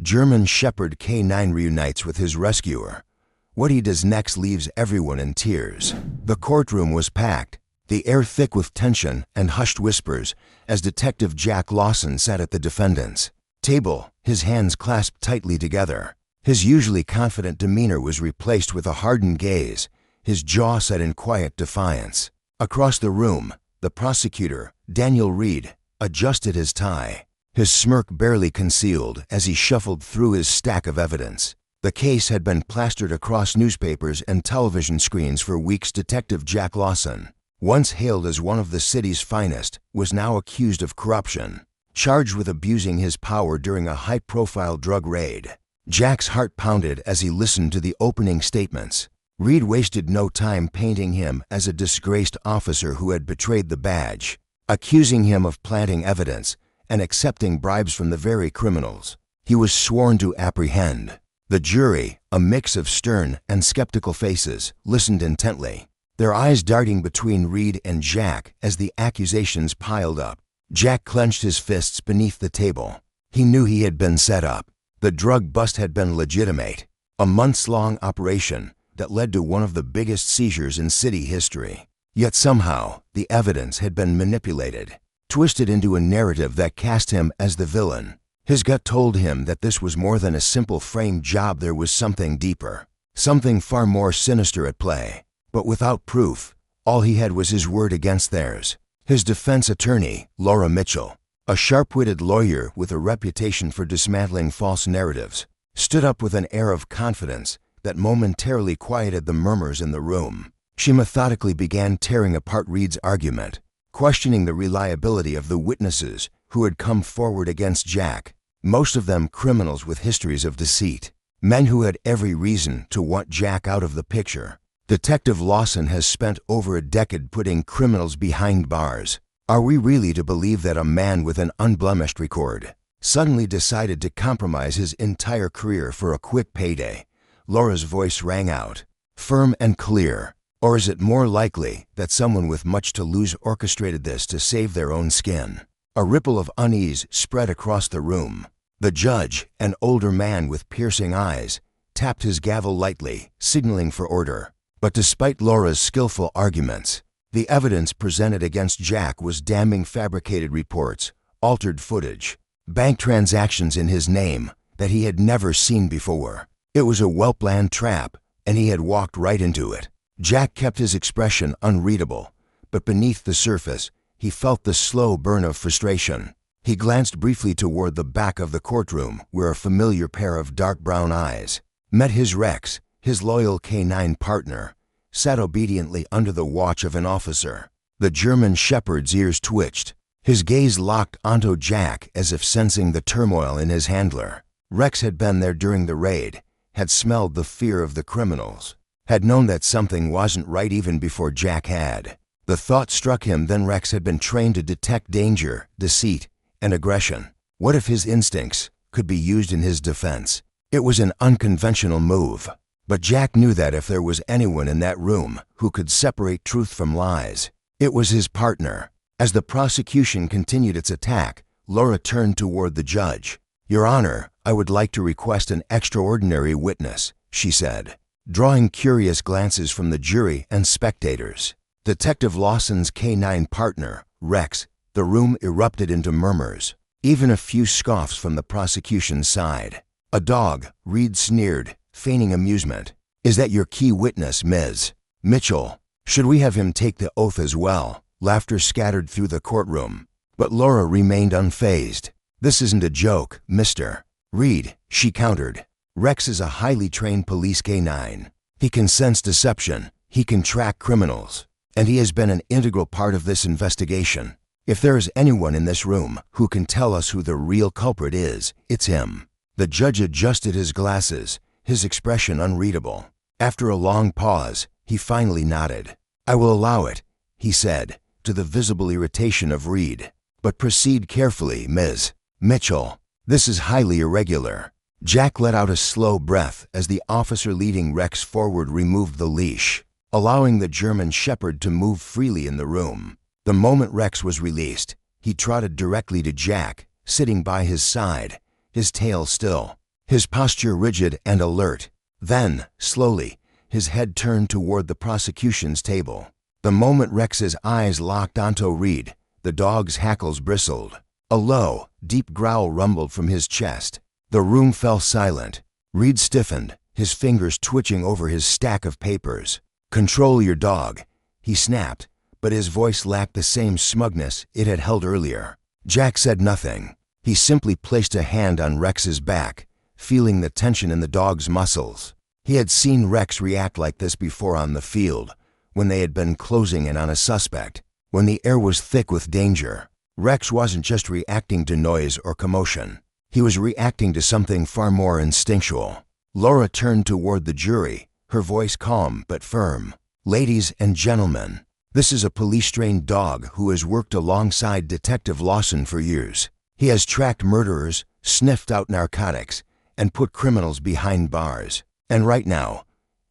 German Shepherd K9 reunites with his rescuer. What he does next leaves everyone in tears. The courtroom was packed, the air thick with tension and hushed whispers as Detective Jack Lawson sat at the defendant's table, his hands clasped tightly together. His usually confident demeanor was replaced with a hardened gaze, his jaw set in quiet defiance. Across the room, the prosecutor, Daniel Reed, adjusted his tie, his smirk barely concealed as he shuffled through his stack of evidence. The case had been plastered across newspapers and television screens for weeks. Detective Jack Lawson, once hailed as one of the city's finest, was now accused of corruption, charged with abusing his power during a high-profile drug raid. Jack's heart pounded as he listened to the opening statements. Reed wasted no time painting him as a disgraced officer who had betrayed the badge, accusing him of planting evidence and accepting bribes from the very criminals he was sworn to apprehend. The jury, a mix of stern and skeptical faces, listened intently, their eyes darting between Reed and Jack as the accusations piled up. Jack clenched his fists beneath the table. He knew he had been set up. The drug bust had been legitimate, a months-long operation that led to one of the biggest seizures in city history. Yet somehow, the evidence had been manipulated, twisted into a narrative that cast him as the villain. His gut told him that this was more than a simple frame job. There was something deeper, something far more sinister at play. But without proof, all he had was his word against theirs. His defense attorney, Laura Mitchell, a sharp-witted lawyer with a reputation for dismantling false narratives, stood up with an air of confidence that momentarily quieted the murmurs in the room. She methodically began tearing apart Reed's argument, questioning the reliability of the witnesses who had come forward against Jack, most of them criminals with histories of deceit, men who had every reason to want Jack out of the picture. Detective Lawson has spent over a decade putting criminals behind bars. Are we really to believe that a man with an unblemished record suddenly decided to compromise his entire career for a quick payday? Laura's voice rang out, firm and clear. Or is it more likely that someone with much to lose orchestrated this to save their own skin? A ripple of unease spread across the room. The judge, an older man with piercing eyes, tapped his gavel lightly, signaling for order. But despite Laura's skillful arguments, the evidence presented against Jack was damning. Fabricated reports, altered footage, bank transactions in his name that he had never seen before. It was a well-planned trap, and he had walked right into it. Jack kept his expression unreadable, but beneath the surface, he felt the slow burn of frustration. He glanced briefly toward the back of the courtroom where a familiar pair of dark brown eyes met his. Rex, his loyal K9 partner, sat obediently under the watch of an officer. The German Shepherd's ears twitched. His gaze locked onto Jack as if sensing the turmoil in his handler. Rex had been there during the raid, had smelled the fear of the criminals, had known that something wasn't right even before Jack had. The thought struck him then: Rex had been trained to detect danger, deceit, and aggression. What if his instincts could be used in his defense? It was an unconventional move, but Jack knew that if there was anyone in that room who could separate truth from lies, it was his partner. As the prosecution continued its attack, Laura turned toward the judge. "Your Honor, I would like to request an extraordinary witness," she said, drawing curious glances from the jury and spectators. Detective Lawson's K9 partner, Rex. The room erupted into murmurs, even a few scoffs from the prosecution's side. "A dog," Reed sneered, feigning amusement. "Is that your key witness, Ms. Mitchell? Should we have him take the oath as well?" Laughter scattered through the courtroom, but Laura remained unfazed. "This isn't a joke, Mr. Reed," she countered. "Rex is a highly trained police K9. He can sense deception, he can track criminals, and he has been an integral part of this investigation. If there is anyone in this room who can tell us who the real culprit is, it's him." The judge adjusted his glasses, his expression unreadable. After a long pause, he finally nodded. "I will allow it," he said, to the visible irritation of Reed. "But proceed carefully, Ms. Mitchell. This is highly irregular." Jack let out a slow breath as the officer leading Rex forward removed the leash, allowing the German Shepherd to move freely in the room. The moment Rex was released, he trotted directly to Jack, sitting by his side, his tail still. his posture rigid and alert. Then, slowly, his head turned toward the prosecution's table. The moment Rex's eyes locked onto Reed, the dog's hackles bristled. A low, deep growl rumbled from his chest. The room fell silent. Reed stiffened, his fingers twitching over his stack of papers. "Control your dog," he snapped, but his voice lacked the same smugness it had held earlier. Jack said nothing. He simply placed a hand on Rex's back, feeling the tension in the dog's muscles. He had seen Rex react like this before on the field, when they had been closing in on a suspect, when the air was thick with danger. Rex wasn't just reacting to noise or commotion. He was reacting to something far more instinctual. Laura turned toward the jury, her voice calm but firm. "Ladies and gentlemen, this is a police-trained dog who has worked alongside Detective Lawson for years. He has tracked murderers, sniffed out narcotics, and put criminals behind bars. And right now,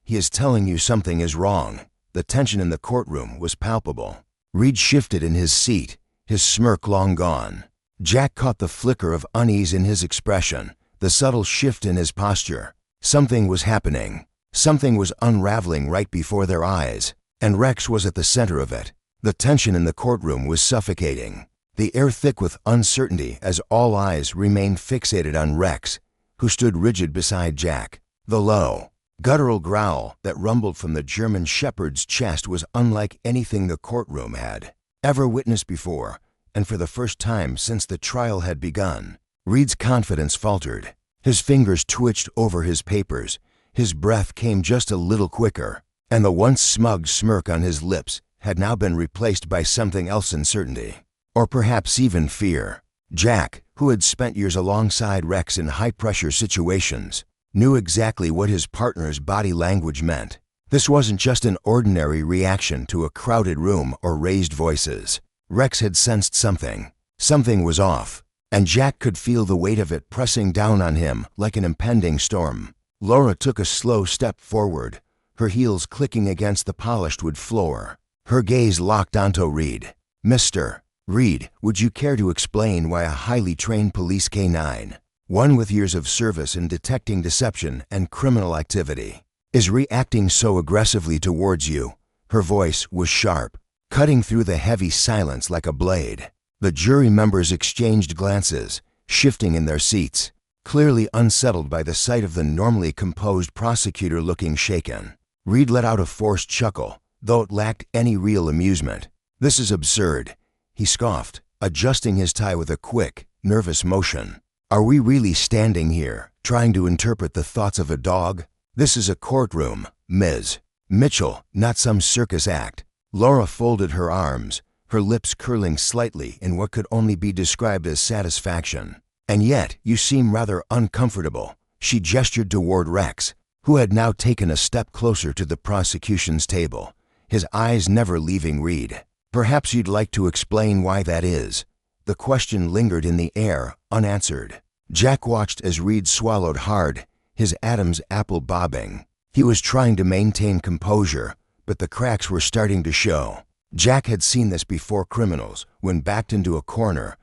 he is telling you something is wrong." The tension in the courtroom was palpable. Reed shifted in his seat, his smirk long gone. Jack caught the flicker of unease in his expression, the subtle shift in his posture. Something was happening. Something was unraveling right before their eyes, and Rex was at the center of it. The tension in the courtroom was suffocating, the air thick with uncertainty as all eyes remained fixated on Rex, who stood rigid beside Jack. The low, guttural growl that rumbled from the German Shepherd's chest was unlike anything the courtroom had ever witnessed before, and for the first time since the trial had begun. Reed's confidence faltered. His fingers twitched over his papers, his breath came just a little quicker, and the once smug smirk on his lips had now been replaced by something else: uncertainty, or perhaps even fear. Jack, who had spent years alongside Rex in high-pressure situations, knew exactly what his partner's body language meant. This wasn't just an ordinary reaction to a crowded room or raised voices. Rex had sensed something. Something was off, and Jack could feel the weight of it pressing down on him like an impending storm. Laura took a slow step forward, her heels clicking against the polished wood floor. Her gaze locked onto Reed. "Mr. Reed, would you care to explain why a highly trained police K9, one with years of service in detecting deception and criminal activity, is reacting so aggressively towards you?" Her voice was sharp, cutting through the heavy silence like a blade. The jury members exchanged glances, shifting in their seats, clearly unsettled by the sight of the normally composed prosecutor looking shaken. Reed let out a forced chuckle, though it lacked any real amusement. "This is absurd," he scoffed, adjusting his tie with a quick, nervous motion. "Are we really standing here, trying to interpret the thoughts of a dog? This is a courtroom, Ms. Mitchell, not some circus act." Laura folded her arms, her lips curling slightly in what could only be described as satisfaction. "And yet, you seem rather uncomfortable." She gestured toward Rex, who had now taken a step closer to the prosecution's table, his eyes never leaving Reed. "Perhaps you'd like to explain why that is." The question lingered in the air, unanswered. Jack watched as Reed swallowed hard, his Adam's apple bobbing. He was trying to maintain composure, but the cracks were starting to show. Jack had seen this before. Criminals, when backed into a corner,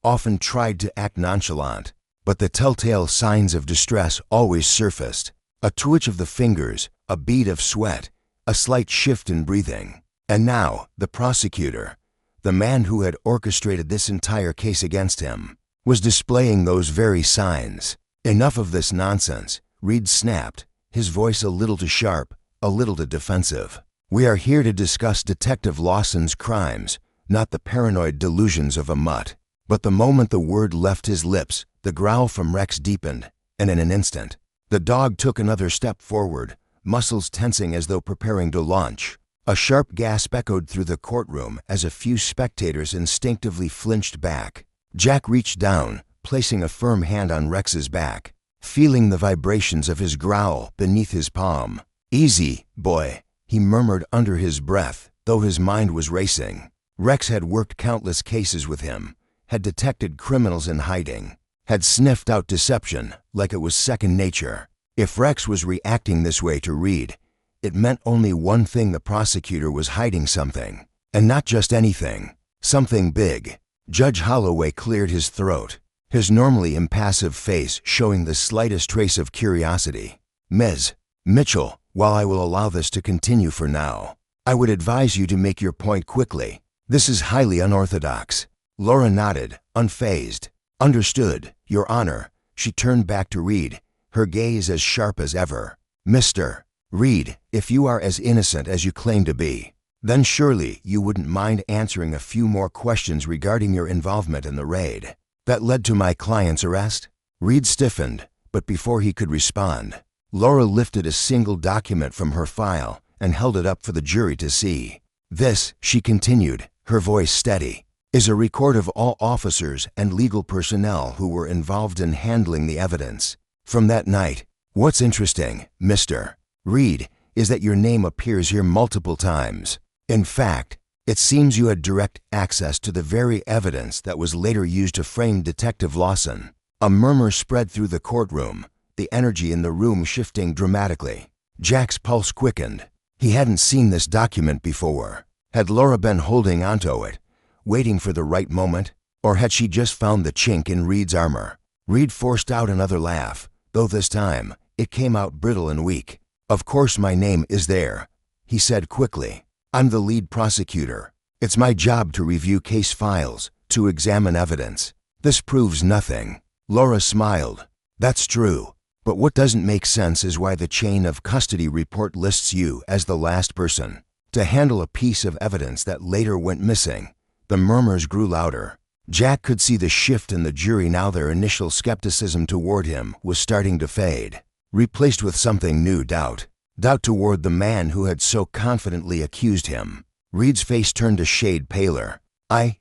often tried to act nonchalant, but the telltale signs of distress always surfaced. A twitch of the fingers, a bead of sweat, a slight shift in breathing. And now, the prosecutor, the man who had orchestrated this entire case against him, was displaying those very signs. "Enough of this nonsense," Reed snapped, his voice a little too sharp, a little too defensive. "We are here to discuss Detective Lawson's crimes, not the paranoid delusions of a mutt." But the moment the word left his lips, the growl from Rex deepened, and in an instant, the dog took another step forward, muscles tensing as though preparing to launch. A sharp gasp echoed through the courtroom as a few spectators instinctively flinched back. Jack reached down, placing a firm hand on Rex's back, feeling the vibrations of his growl beneath his palm. "Easy, boy," he murmured under his breath, though his mind was racing. Rex had worked countless cases with him, had detected criminals in hiding, had sniffed out deception like it was second nature. If Rex was reacting this way to Reed, it meant only one thing: the prosecutor was hiding something. And not just anything, something big. Judge Holloway cleared his throat. his normally impassive face showing the slightest trace of curiosity. "Ms. Mitchell, while I will allow this to continue for now, I would advise you to make your point quickly. This is highly unorthodox." Laura nodded, unfazed. "Understood, Your Honor." She turned back to Reed, her gaze as sharp as ever. "Mr. Reed, if you are as innocent as you claim to be, then surely you wouldn't mind answering a few more questions regarding your involvement in the raid that led to my client's arrest?" Reed stiffened, but before he could respond, Laura lifted a single document from her file and held it up for the jury to see. "This," she continued, her voice steady, "is a record of all officers and legal personnel who were involved in handling the evidence from that night. What's interesting, Mr. Reed, is that your name appears here multiple times. In fact, it seems you had direct access to the very evidence that was later used to frame Detective Lawson." A murmur spread through the courtroom, the energy in the room shifting dramatically. Jack's pulse quickened. He hadn't seen this document before. Had Laura been holding onto it, waiting for the right moment, or had she just found the chink in Reed's armor? Reed forced out another laugh, though this time it came out brittle and weak. "Of course my name is there," he said quickly. "I'm the lead prosecutor. It's my job to review case files, to examine evidence. This proves nothing." Laura smiled. "That's true. But what doesn't make sense is why the chain of custody report lists you as the last person to handle a piece of evidence that later went missing." The murmurs grew louder. Jack could see the shift in the jury now. Their initial skepticism toward him was starting to fade, replaced with something new: doubt. Doubt toward the man who had so confidently accused him. Reed's face turned a shade paler.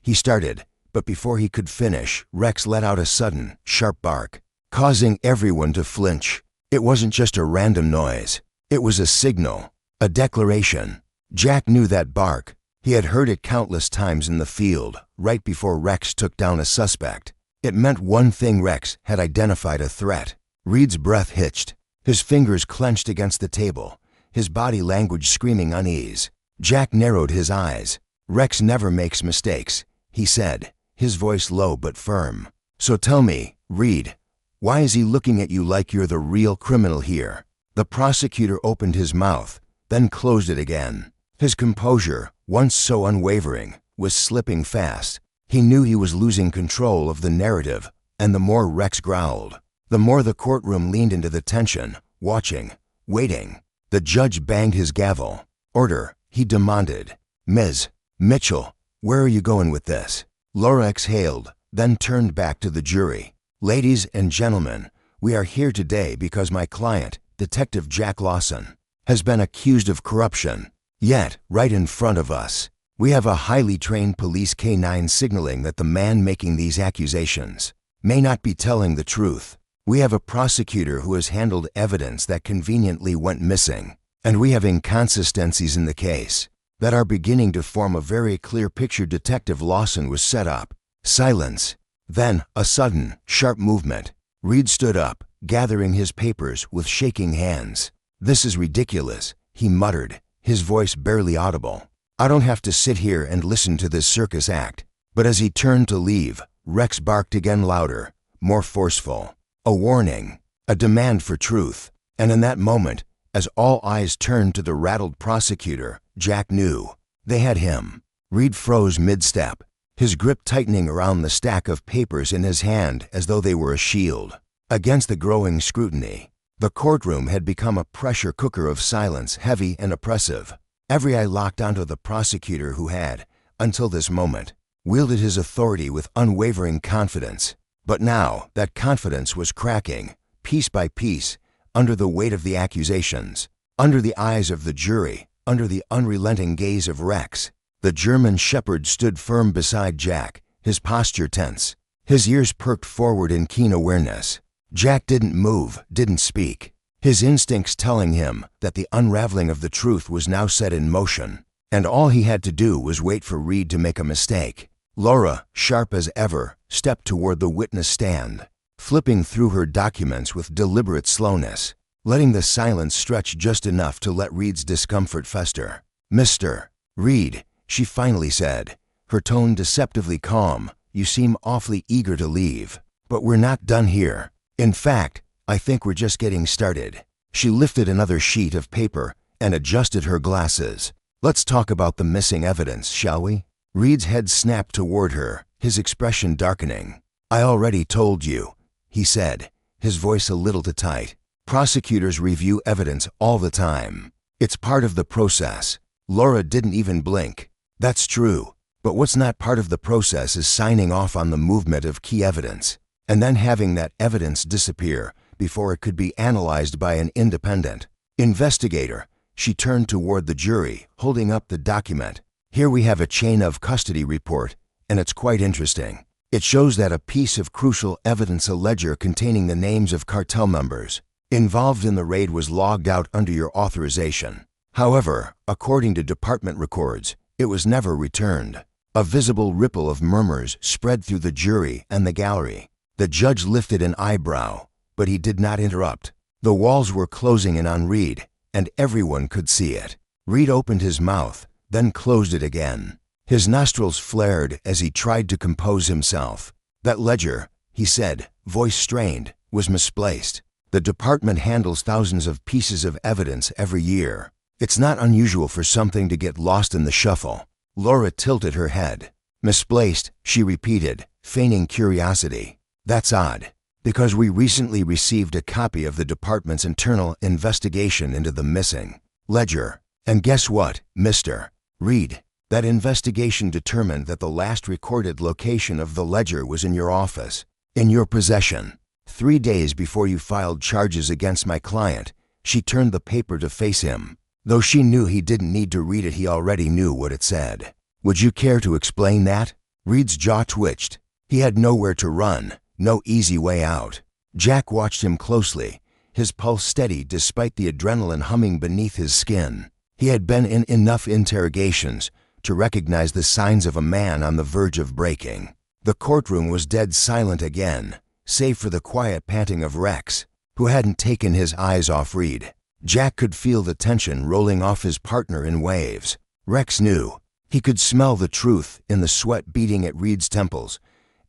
He started, but before he could finish, Rex let out a sudden, sharp bark, causing everyone to flinch. It wasn't just a random noise. It was a signal, a declaration. Jack knew that bark. He had heard it countless times in the field, right before Rex took down a suspect. It meant one thing: Rex had identified a threat. Reed's breath hitched. His fingers clenched against the table, his body language screaming unease. Jack narrowed his eyes. "Rex never makes mistakes," he said, his voice low but firm. "So tell me, Reed, why is he looking at you like you're the real criminal here?" The prosecutor opened his mouth, then closed it again. His composure, once so unwavering, was slipping fast. He knew he was losing control of the narrative, and the more Rex growled, the more the courtroom leaned into the tension, watching, waiting. The judge banged his gavel. "Order," he demanded. "Ms. Mitchell, where are you going with this?" Laura exhaled, then turned back to the jury. "Ladies and gentlemen, we are here today because my client, Detective Jack Lawson, has been accused of corruption. Yet, right in front of us, we have a highly trained police K9 signaling that the man making these accusations may not be telling the truth. We have a prosecutor who has handled evidence that conveniently went missing, and we have inconsistencies in the case that are beginning to form a very clear picture. Detective Lawson was set up." Silence. Then, a sudden, sharp movement. Reed stood up, gathering his papers with shaking hands. "This is ridiculous," he muttered, his voice barely audible. "I don't have to sit here and listen to this circus act." But as he turned to leave, Rex barked again, louder, more forceful. A warning, a demand for truth. And in that moment, as all eyes turned to the rattled prosecutor, Jack knew they had him. Reed froze mid-step, his grip tightening around the stack of papers in his hand as though they were a shield against the growing scrutiny. The courtroom had become a pressure cooker of silence, heavy and oppressive. Every eye locked onto the prosecutor who had, until this moment, wielded his authority with unwavering confidence. But now that confidence was cracking, piece by piece, under the weight of the accusations, under the eyes of the jury, under the unrelenting gaze of Rex. The German shepherd stood firm beside Jack, his posture tense, his ears perked forward in keen awareness. Jack didn't move, didn't speak, his instincts telling him that the unraveling of the truth was now set in motion, and all he had to do was wait for Reed to make a mistake. Laura, sharp as ever, stepped toward the witness stand, flipping through her documents with deliberate slowness, letting the silence stretch just enough to let Reed's discomfort fester. "Mr. Reed," she finally said, her tone deceptively calm, "you seem awfully eager to leave." But we're not done here. In fact, I think we're just getting started. She lifted another sheet of paper and adjusted her glasses. Let's talk about the missing evidence, shall we? Reed's head snapped toward her, his expression darkening. I already told you, he said, his voice a little too tight. Prosecutors review evidence all the time. It's part of the process. Laura didn't even blink. That's true. But what's not part of the process is signing off on the movement of key evidence, and then having that evidence disappear before it could be analyzed by an independent investigator. She turned toward the jury, holding up the document. Here we have a chain of custody report, and it's quite interesting. It shows that a piece of crucial evidence, a ledger containing the names of cartel members involved in the raid, was logged out under your authorization. However, according to department records, it was never returned. A visible ripple of murmurs spread through the jury and the gallery. The judge lifted an eyebrow, but he did not interrupt. The walls were closing in on Reed, and everyone could see it. Reed opened his mouth, then closed it again. His nostrils flared as he tried to compose himself. That ledger, he said, voice strained, was misplaced. The department handles thousands of pieces of evidence every year. It's not unusual for something to get lost in the shuffle. Laura tilted her head. Misplaced, she repeated, feigning curiosity. That's odd, because we recently received a copy of the department's internal investigation into the missing ledger. And guess what, Mr. Reed? That investigation determined that the last recorded location of the ledger was in your office, in your possession. 3 days before you filed charges against my client. She turned the paper to face him. Though she knew he didn't need to read it, he already knew what it said. Would you care to explain that? Reed's jaw twitched. He had nowhere to run, no easy way out. Jack watched him closely, his pulse steady despite the adrenaline humming beneath his skin. He had been in enough interrogations to recognize the signs of a man on the verge of breaking. The courtroom was dead silent again, save for the quiet panting of Rex, who hadn't taken his eyes off Reed. Jack could feel the tension rolling off his partner in waves. Rex knew. He could smell the truth in the sweat beating at Reed's temples,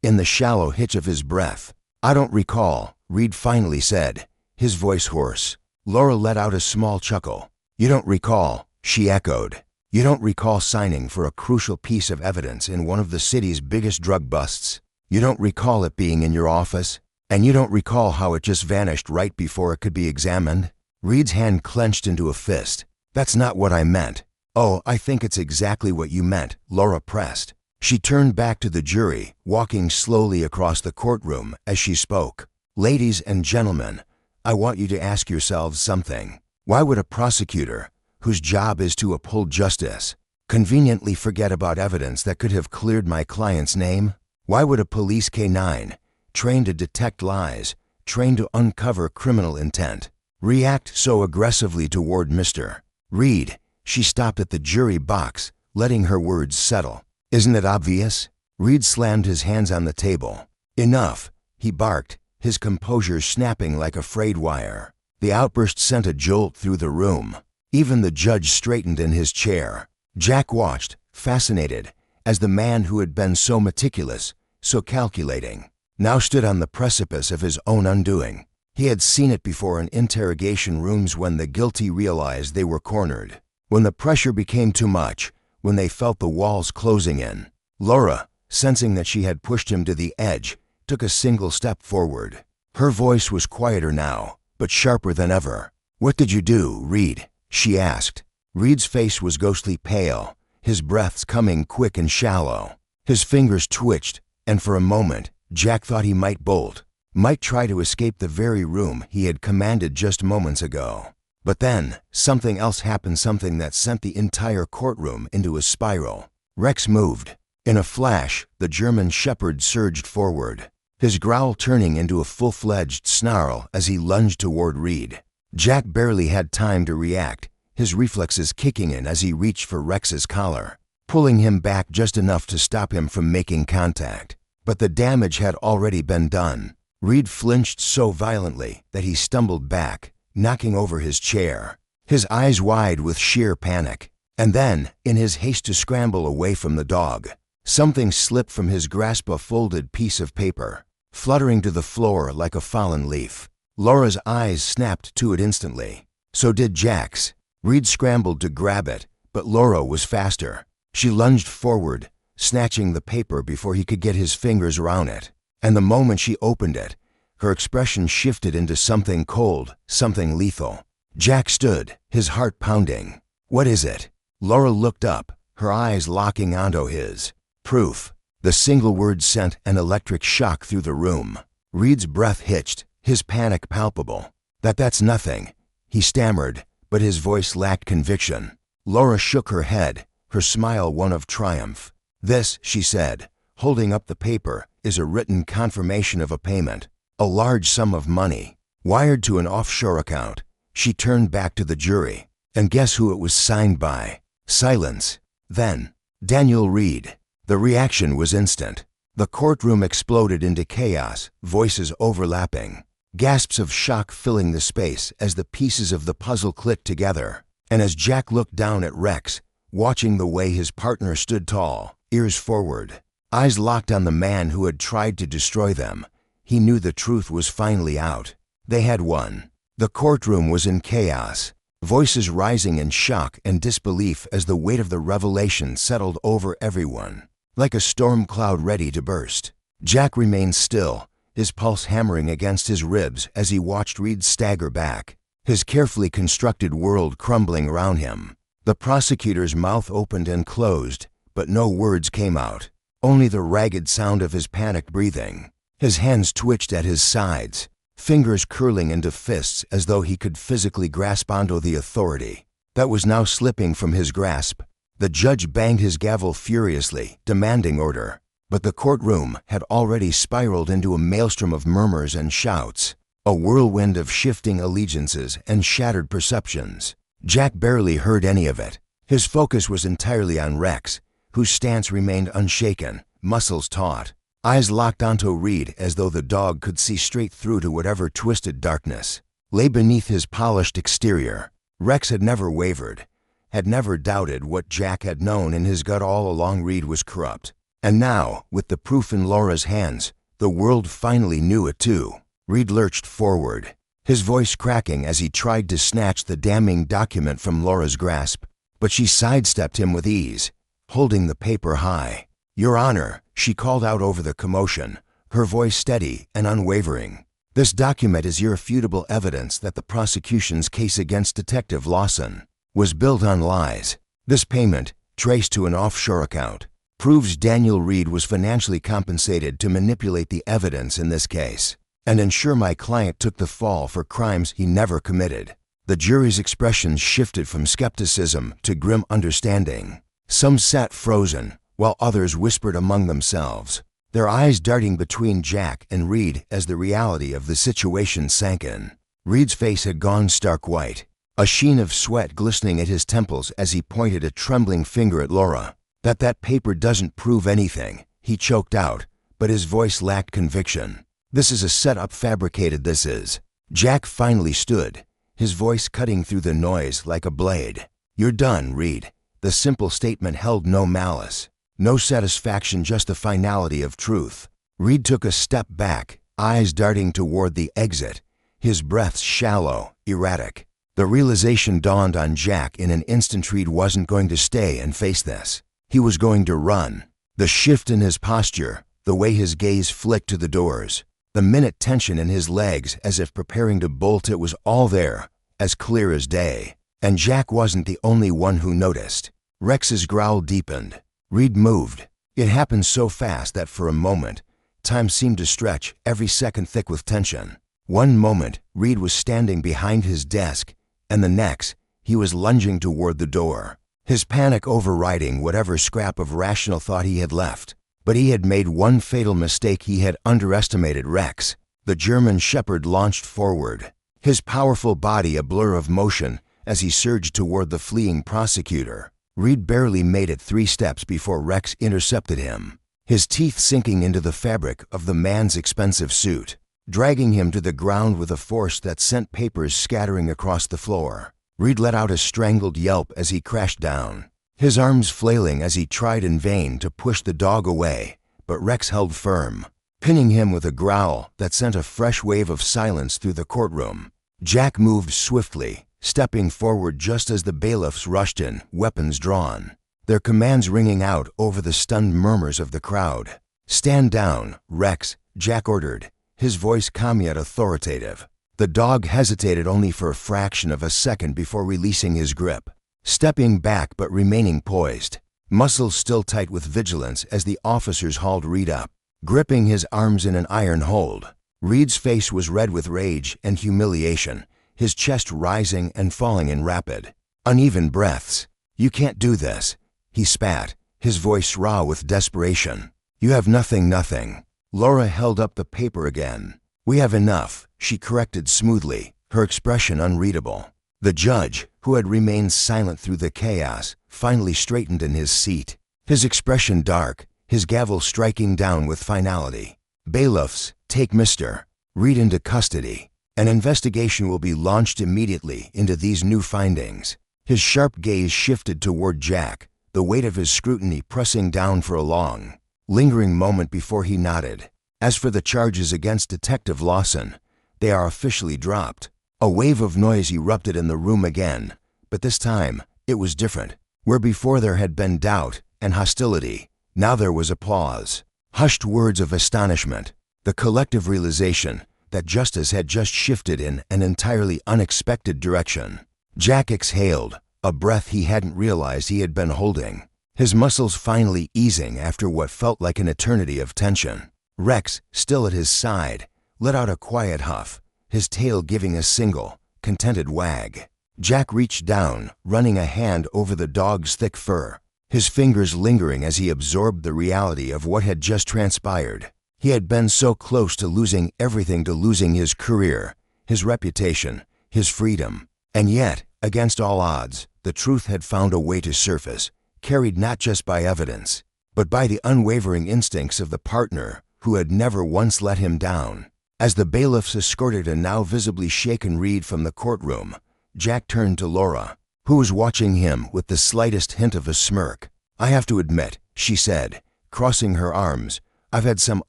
in the shallow hitch of his breath. I don't recall, Reed finally said, his voice hoarse. Laura let out a small chuckle. You don't recall, she echoed. You don't recall signing for a crucial piece of evidence in one of the city's biggest drug busts. You don't recall it being in your office, and you don't recall how it just vanished right before it could be examined. Reed's hand clenched into a fist. That's not what I meant. Oh, I think it's exactly what you meant, Laura pressed. She turned back to the jury, walking slowly across the courtroom as she spoke. Ladies and gentlemen, I want you to ask yourselves something. Why would a prosecutor, whose job is to uphold justice, conveniently forget about evidence that could have cleared my client's name? Why would a police K9, trained to detect lies, trained to uncover criminal intent, react so aggressively toward Mr. Reed? She stopped at the jury box, letting her words settle. Isn't it obvious? Reed slammed his hands on the table. Enough, he barked, his composure snapping like a frayed wire. The outburst sent a jolt through the room. Even the judge straightened in his chair. Jack watched, fascinated, as the man who had been so meticulous, so calculating, now stood on the precipice of his own undoing. He had seen it before in interrogation rooms when the guilty realized they were cornered, when the pressure became too much, when they felt the walls closing in. Laura, sensing that she had pushed him to the edge, took a single step forward. Her voice was quieter now, but sharper than ever. What did you do, Reed? She asked. Reed's face was ghostly pale, his breaths coming quick and shallow. His fingers twitched, and for a moment, Jack thought he might bolt, might try to escape the very room he had commanded just moments ago. But then, something else happened, something that sent the entire courtroom into a spiral. Rex moved. In a flash, the German Shepherd surged forward, his growl turning into a full-fledged snarl as he lunged toward Reed. Jack barely had time to react, his reflexes kicking in as he reached for Rex's collar, pulling him back just enough to stop him from making contact. But the damage had already been done. Reed flinched so violently that he stumbled back, knocking over his chair, his eyes wide with sheer panic. And then, in his haste to scramble away from the dog, something slipped from his grasp, a folded piece of paper. fluttering to the floor like a fallen leaf. Laura's eyes snapped to it instantly. So did Jack's. Reed scrambled to grab it, but Laura was faster. She lunged forward, snatching the paper before he could get his fingers around it. And the moment she opened it, her expression shifted into something cold, something lethal. Jack stood, his heart pounding. "What is it?" Laura looked up, her eyes locking onto his. "Proof." The single word sent an electric shock through the room. Reed's breath hitched, his panic palpable. That's nothing," he stammered, but his voice lacked conviction. Laura shook her head, her smile one of triumph. "This," she said, holding up the paper, "is a written confirmation of a payment. A large sum of money, wired to an offshore account." She turned back to the jury. "And guess who it was signed by?" Silence. Then, "Daniel Reed." The reaction was instant. The courtroom exploded into chaos, voices overlapping. Gasps of shock filling the space as the pieces of the puzzle clicked together. And as Jack looked down at Rex, watching the way his partner stood tall, ears forward, eyes locked on the man who had tried to destroy them, he knew the truth was finally out. They had won. The courtroom was in chaos, voices rising in shock and disbelief as the weight of the revelation settled over everyone, like a storm cloud ready to burst. Jack remained still, his pulse hammering against his ribs as he watched Reed stagger back, his carefully constructed world crumbling around him. The prosecutor's mouth opened and closed, but no words came out, only the ragged sound of his panicked breathing. His hands twitched at his sides, fingers curling into fists as though he could physically grasp onto the authority that was now slipping from his grasp. The judge banged his gavel furiously, demanding order. But the courtroom had already spiraled into a maelstrom of murmurs and shouts, a whirlwind of shifting allegiances and shattered perceptions. Jack barely heard any of it. His focus was entirely on Rex, whose stance remained unshaken, muscles taut, eyes locked onto Reed as though the dog could see straight through to whatever twisted darkness lay beneath his polished exterior. Rex had never wavered, had never doubted what Jack had known in his gut all along. Reed was corrupt. And now, with the proof in Laura's hands, the world finally knew it too. Reed lurched forward, his voice cracking as he tried to snatch the damning document from Laura's grasp. But she sidestepped him with ease, holding the paper high. "Your Honor," she called out over the commotion, her voice steady and unwavering. "This document is irrefutable evidence that the prosecution's case against Detective Lawson was built on lies. This payment, traced to an offshore account, proves Daniel Reed was financially compensated to manipulate the evidence in this case and ensure my client took the fall for crimes he never committed." The jury's expressions shifted from skepticism to grim understanding. Some sat frozen, while others whispered among themselves, their eyes darting between Jack and Reed as the reality of the situation sank in. Reed's face had gone stark white, a sheen of sweat glistening at his temples as he pointed a trembling finger at Laura. That paper doesn't prove anything," he choked out, but his voice lacked conviction. "This is a setup, fabricated this is." Jack finally stood, his voice cutting through the noise like a blade. "You're done, Reed." The simple statement held no malice, no satisfaction, just the finality of truth. Reed took a step back, eyes darting toward the exit, his breath shallow, erratic. The realization dawned on Jack in an instant. Reed wasn't going to stay and face this. He was going to run. The shift in his posture, the way his gaze flicked to the doors, the minute tension in his legs as if preparing to bolt, it was all there, as clear as day. And Jack wasn't the only one who noticed. Rex's growl deepened. Reed moved. It happened so fast that for a moment, time seemed to stretch, every second thick with tension. One moment, Reed was standing behind his desk, and the next, he was lunging toward the door, his panic overriding whatever scrap of rational thought he had left. But he had made one fatal mistake. He had underestimated Rex. The German Shepherd launched forward, his powerful body a blur of motion as he surged toward the fleeing prosecutor. Reed barely made it 3 steps before Rex intercepted him, his teeth sinking into the fabric of the man's expensive suit, dragging him to the ground with a force that sent papers scattering across the floor. Reed let out a strangled yelp as he crashed down, his arms flailing as he tried in vain to push the dog away, but Rex held firm. pinning him with a growl that sent a fresh wave of silence through the courtroom. Jack moved swiftly, stepping forward just as the bailiffs rushed in, weapons drawn, their commands ringing out over the stunned murmurs of the crowd. "Stand down, Rex," Jack ordered, his voice calm yet authoritative. The dog hesitated only for a fraction of a second before releasing his grip, stepping back but remaining poised, muscles still tight with vigilance as the officers hauled Reed up, gripping his arms in an iron hold. Reed's face was red with rage and humiliation, his chest rising and falling in rapid, uneven breaths. "You can't do this," he spat, his voice raw with desperation. "You have nothing." Laura held up the paper again. "We have enough," she corrected smoothly, her expression unreadable. The judge, who had remained silent through the chaos, finally straightened in his seat, his expression dark, his gavel striking down with finality. "Bailiffs, take Mr. Reed into custody. An investigation will be launched immediately into these new findings." His sharp gaze shifted toward Jack, the weight of his scrutiny pressing down for a long, lingering moment before he nodded. "As for the charges against Detective Lawson, they are officially dropped." A wave of noise erupted in the room again, but this time it was different. Where before there had been doubt and hostility, now there was applause. Hushed words of astonishment, the collective realization that justice had just shifted in an entirely unexpected direction. Jack exhaled, a breath he hadn't realized he had been holding, his muscles finally easing after what felt like an eternity of tension. Rex, still at his side, let out a quiet huff, his tail giving a single, contented wag. Jack reached down, running a hand over the dog's thick fur, his fingers lingering as he absorbed the reality of what had just transpired. He had been so close to losing everything, to losing his career, his reputation, his freedom. And yet, against all odds, the truth had found a way to surface, carried not just by evidence, but by the unwavering instincts of the partner who had never once let him down. As the bailiffs escorted a now visibly shaken Reed from the courtroom, Jack turned to Laura, who was watching him with the slightest hint of a smirk. "I have to admit," she said, crossing her arms, "I've had some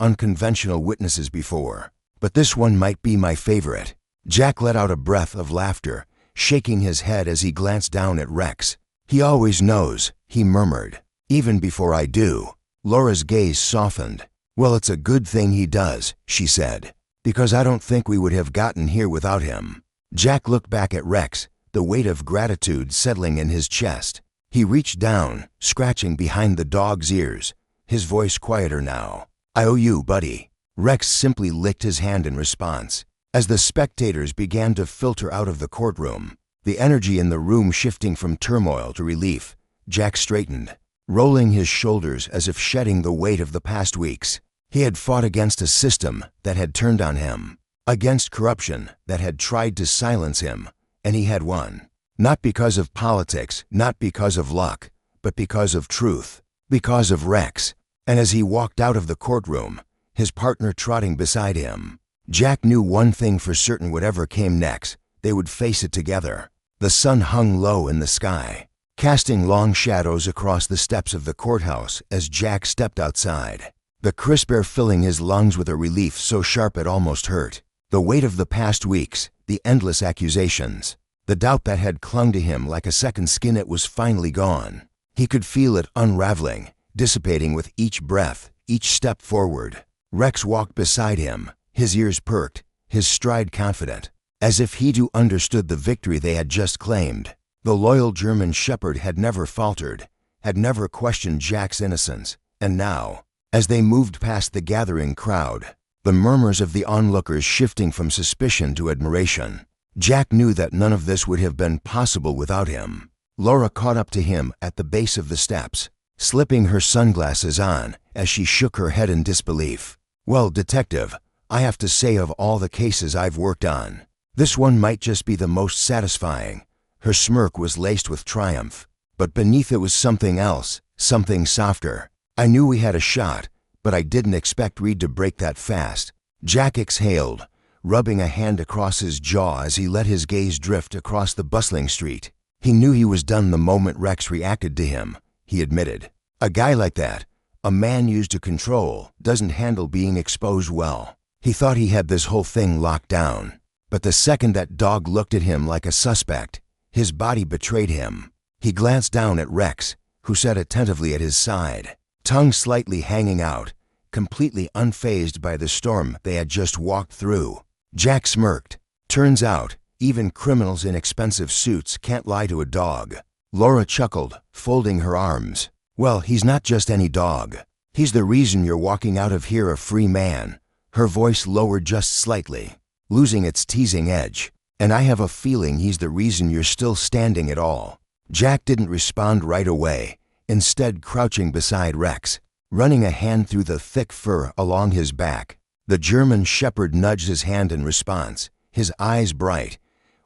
unconventional witnesses before, but this one might be my favorite." Jack let out a breath of laughter, shaking his head as he glanced down at Rex. "He always knows," he murmured. "Even before I do." Laura's gaze softened. "Well, it's a good thing he does," she said, "because I don't think we would have gotten here without him." Jack looked back at Rex, the weight of gratitude settling in his chest. He reached down, scratching behind the dog's ears, his voice quieter now. "I owe you, buddy." Rex simply licked his hand in response. As the spectators began to filter out of the courtroom, the energy in the room shifting from turmoil to relief, Jack straightened, rolling his shoulders as if shedding the weight of the past weeks. He had fought against a system that had turned on him, against corruption that had tried to silence him, and he had won. Not because of politics, not because of luck, but because of truth, because of Rex. And as he walked out of the courtroom, his partner trotting beside him, Jack knew one thing for certain: whatever came next, they would face it together. The sun hung low in the sky, casting long shadows across the steps of the courthouse as Jack stepped outside, the crisp air filling his lungs with a relief so sharp it almost hurt. The weight of the past weeks, the endless accusations, the doubt that had clung to him like a second skin, it was finally gone. He could feel it unraveling, dissipating with each breath, each step forward. Rex walked beside him, his ears perked, his stride confident, as if he too understood the victory they had just claimed. The loyal German shepherd had never faltered, had never questioned Jack's innocence, and now, as they moved past the gathering crowd, the murmurs of the onlookers shifting from suspicion to admiration, Jack knew that none of this would have been possible without him. Laura caught up to him at the base of the steps, slipping her sunglasses on as she shook her head in disbelief. "Well, Detective, I have to say, of all the cases I've worked on, this one might just be the most satisfying." Her smirk was laced with triumph, but beneath it was something else, something softer. "I knew we had a shot, but I didn't expect Reed to break that fast." Jack exhaled, rubbing a hand across his jaw as he let his gaze drift across the bustling street. He knew he was done the moment Rex reacted to him, he admitted. A guy like that, A man used to control doesn't handle being exposed well. He thought he had this whole thing locked down. But the second that dog looked at him like a suspect, his body betrayed him. He glanced down at Rex, who sat attentively at his side, tongue slightly hanging out, completely unfazed by the storm they had just walked through. Jack smirked. Turns out, even criminals in expensive suits can't lie to a dog. Laura chuckled, folding her arms. Well, he's not just any dog. He's the reason you're walking out of here a free man. Her voice lowered just slightly, losing its teasing edge. And I have a feeling he's the reason you're still standing at all. Jack didn't respond right away, instead crouching beside Rex, running a hand through the thick fur along his back. The German Shepherd nudged his hand in response, his eyes bright,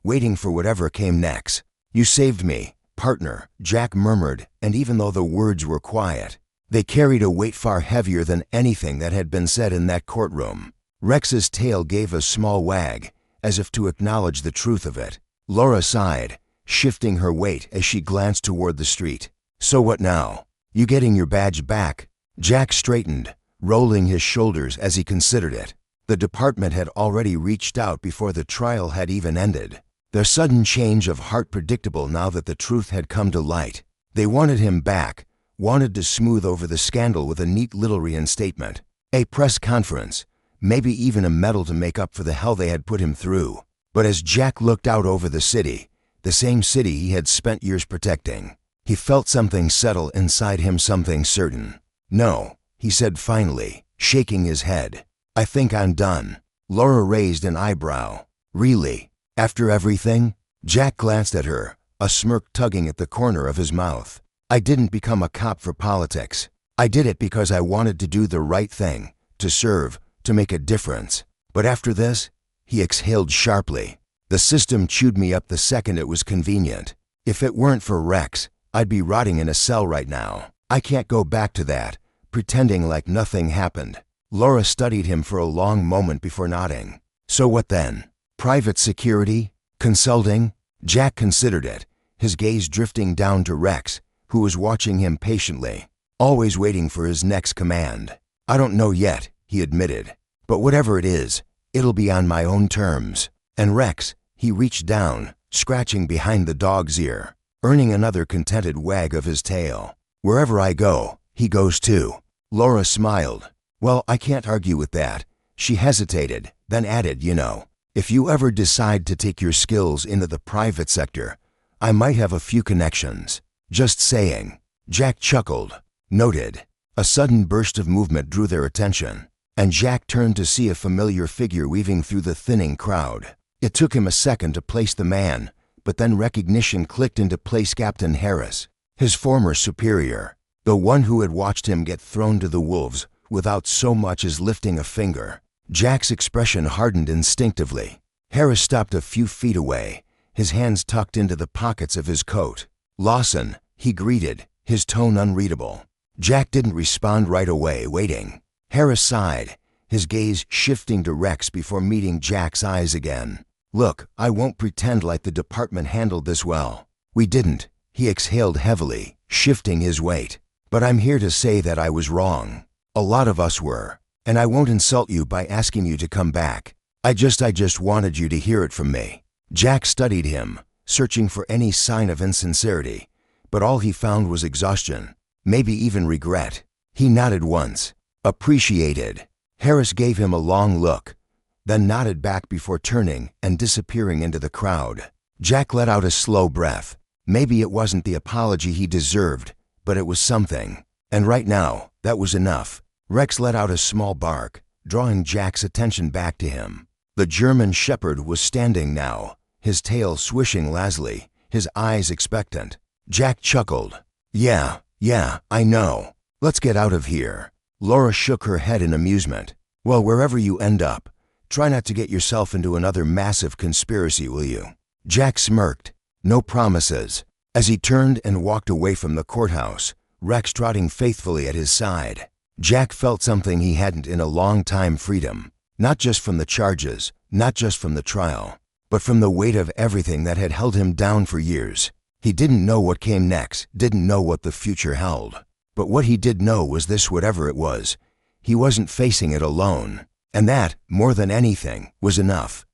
waiting for whatever came next. You saved me, partner, Jack murmured, and even though the words were quiet, they carried a weight far heavier than anything that had been said in that courtroom. Rex's tail gave a small wag, as if to acknowledge the truth of it. Laura sighed, shifting her weight as she glanced toward the street. So what now? You getting your badge back? Jack straightened, rolling his shoulders as he considered it. The department had already reached out before the trial had even ended. Their sudden change of heart predictable now that the truth had come to light. They wanted him back, wanted to smooth over the scandal with a neat little reinstatement. A press conference, maybe even a medal to make up for the hell they had put him through. But as Jack looked out over the city, the same city he had spent years protecting, he felt something settle inside him, something certain. No, he said finally, shaking his head. I think I'm done. Laura raised an eyebrow. Really? After everything? Jack glanced at her, a smirk tugging at the corner of his mouth. I didn't become a cop for politics. I did it because I wanted to do the right thing, to serve, to make a difference. But after this, he exhaled sharply. The system chewed me up the second it was convenient. If it weren't for Rex, I'd be rotting in a cell right now. I can't go back to that, pretending like nothing happened. Laura studied him for a long moment before nodding. So what then? Private security? Consulting? Jack considered it, his gaze drifting down to Rex, who was watching him patiently, always waiting for his next command. I don't know yet, he admitted. But whatever it is, it'll be on my own terms. And Rex, he reached down, scratching behind the dog's ear, earning another contented wag of his tail. Wherever I go, he goes too. Laura smiled. Well, I can't argue with that. She hesitated, then added, if you ever decide to take your skills into the private sector, I might have a few connections. Just saying. Jack chuckled. Noted. A sudden burst of movement drew their attention, and Jack turned to see a familiar figure weaving through the thinning crowd. It took him a second to place the man, but then recognition clicked into place. Captain Harris, his former superior, the one who had watched him get thrown to the wolves without so much as lifting a finger. Jack's expression hardened instinctively. Harris stopped a few feet away, his hands tucked into the pockets of his coat. Lawson, he greeted, his tone unreadable. Jack didn't respond right away, waiting. Harris sighed, his gaze shifting to Rex before meeting Jack's eyes again. Look, I won't pretend like the department handled this well. We didn't. He exhaled heavily, shifting his weight. But I'm here to say that I was wrong. A lot of us were. And I won't insult you by asking you to come back. I just wanted you to hear it from me. Jack studied him, searching for any sign of insincerity, but all he found was exhaustion, maybe even regret. He nodded once. Appreciated. Harris gave him a long look, then nodded back before turning and disappearing into the crowd. Jack let out a slow breath. Maybe it wasn't the apology he deserved, but it was something. And right now, that was enough. Rex let out a small bark, drawing Jack's attention back to him. The German Shepherd was standing now, his tail swishing lazily, his eyes expectant. Jack chuckled. Yeah, I know. Let's get out of here. Laura shook her head in amusement. Well, wherever you end up, try not to get yourself into another massive conspiracy, will you? Jack smirked. No promises. As he turned and walked away from the courthouse, Rex trotting faithfully at his side. Jack felt something he hadn't in a long time: freedom. Not just from the charges, not just from the trial, but from the weight of everything that had held him down for years. He didn't know what came next, didn't know what the future held. But what he did know was this: whatever it was, he wasn't facing it alone. And that, more than anything, was enough.